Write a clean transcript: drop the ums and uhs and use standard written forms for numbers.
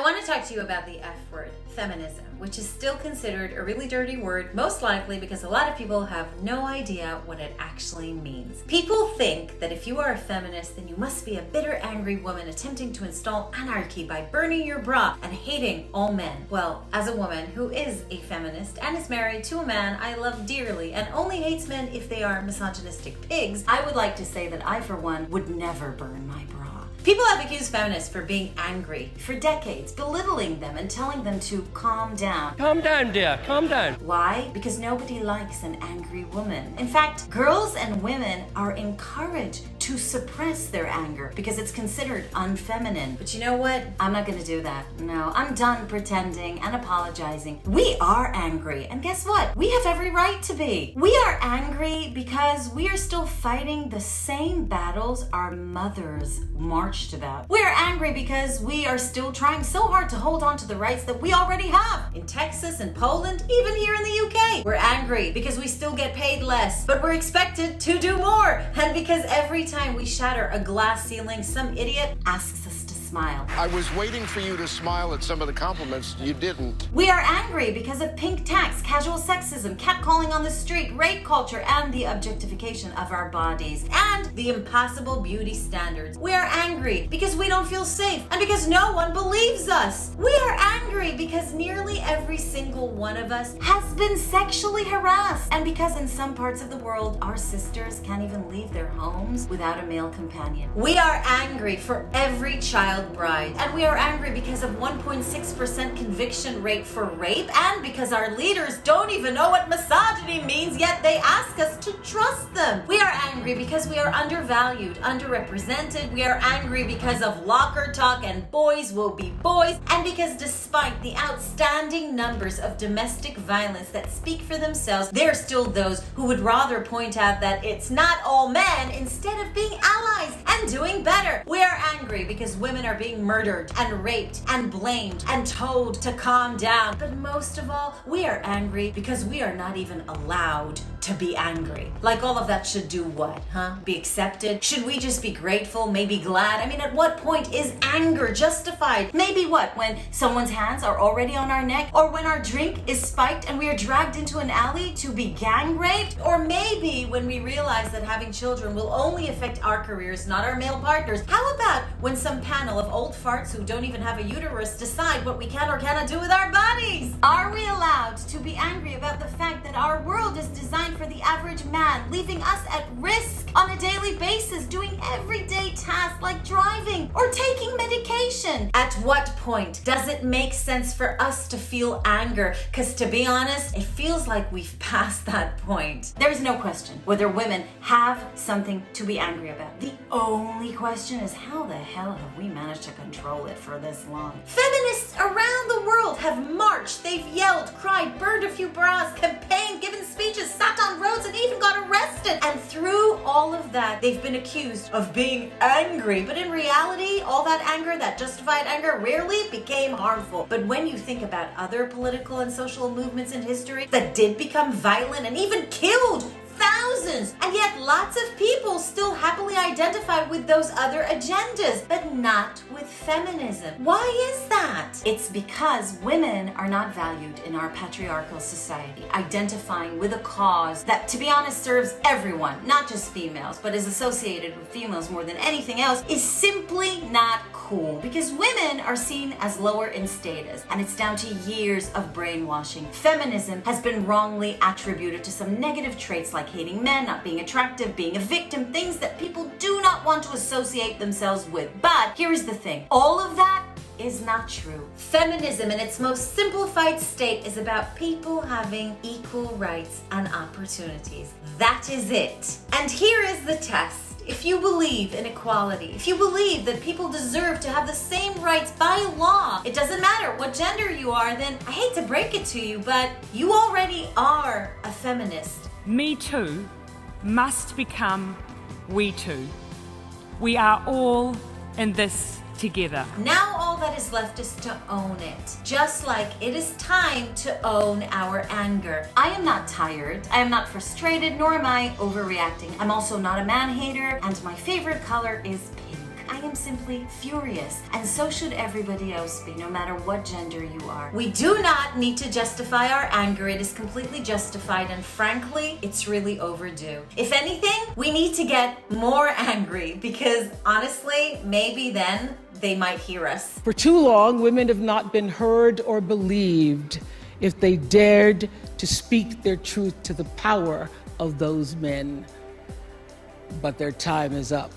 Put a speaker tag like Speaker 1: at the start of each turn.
Speaker 1: want to talk to you about the F word, feminism, which is still considered a really dirty word, most likely because a lot of people have no idea what it actually means. People think that if you are a feminist, then you must be a bitter, angry woman attempting to install anarchy by burning your bra and hating all men. Well, as a woman who is a feminist and is married to a man I love dearly and only hates men if they are misogynistic pigs, I would like to say that I, for one, would never burn my bra. People have accused feminists for being angry for decades, belittling them and telling them to calm down.
Speaker 2: Calm down, dear, calm down.
Speaker 1: Why? Because nobody likes an angry woman. In fact, girls and women are encouraged to suppress their anger because it's considered unfeminine. But you know what? I'm not gonna do that. No, I'm done pretending and apologizing. We are angry, and guess what? We have every right to be. We are angry because we are still fighting the same battles our mothers marched about. We are angry because we are still trying so hard to hold on to the rights that we already have in Texas and Poland, even here in the UK. We're angry because we still get paid less, but we're expected to do more. And because every time we shatter a glass ceiling, some idiot asks us to smile.
Speaker 3: I was waiting for you to smile at some of the compliments. You didn't.
Speaker 1: We are angry because of pink tax, casual sexism, catcalling on the street, rape culture, and the objectification of our bodies, and the impossible beauty standards. We are angry because we don't feel safe and because no one believes us. We are angry because nearly every single one of us has been sexually harassed, and because in some parts of the world, our sisters can't even leave their homes without a male companion. We are angry for every child bride, and we are angry because of 1.6% conviction rate for rape, and because our leaders don't even know what misogyny means, yet they ask us to trust them. We are angry because we are undervalued, underrepresented. We are angry because of locker talk and boys will be boys, and because despite the outstanding numbers of domestic violence that speak for themselves, there are still those who would rather point out that it's not all men instead of being allies and doing better. We are angry because women are being murdered and raped and blamed and told to calm down. But most of all, we are angry because we are not even allowed to be angry. Like all of that should do what, huh? Be accepted? Should we just be grateful, maybe glad? I mean, at what point is anger justified? Maybe what, when someone's hands are already on our neck? Or when our drink is spiked and we are dragged into an alley to be gang raped? Or maybe when we realize that having children will only affect our careers, not our male partners? How about when some panel of old farts who don't even have a uterus decide what we can or cannot do with our bodies? Are we allowed to be angry about the fact that our world is designed for the average man, leaving us at risk on a daily basis, doing everyday tasks like driving or taking medication? At what point does it make sense for us to feel anger? Because to be honest, it feels like we've passed that point. There's no question whether women have something to be angry about. The only question is, how the hell have we managed to control it for this long? Feminists around the world have marched, they've yelled, cried, burned a few bras, campaigned, given speeches, sat on roads, and even got arrested. And through all of that, they've been accused of being angry. But in reality, all that anger, that justified anger, rarely became harmful. But when you think about other political and social movements in history that did become violent and even killed thousands, and yet lots of people still happily identify with those other agendas, but not with feminism. Why is that? It's because women are not valued in our patriarchal society. Identifying with a cause that, to be honest, serves everyone, not just females, but is associated with females more than anything else, is simply not cool, because women are seen as lower in status, and it's down to years of brainwashing. Feminism has been wrongly attributed to some negative traits like hating men, not being attractive, being a victim, things that people do not want to associate themselves with. But here is the thing, all of that is not true. Feminism in its most simplified state is about people having equal rights and opportunities. That is it. And here is the test. If you believe in equality, if you believe that people deserve to have the same rights by law, it doesn't matter what gender you are, then I hate to break it to you, but you already are a feminist.
Speaker 4: Me Too must become We Too. We are all in this together.
Speaker 1: Now all that is left is to own it. Just like it is time to own our anger. I am not tired, I am not frustrated, nor am I overreacting. I'm also not a man hater, and my favorite color is pink. I am simply furious. And so should everybody else be, no matter what gender you are. We do not need to justify our anger. It is completely justified, and frankly, it's really overdue. If anything, we need to get more angry, because honestly, maybe then they might hear us.
Speaker 2: For too long, women have not been heard or believed if they dared to speak their truth to the power of those men. But their time is up.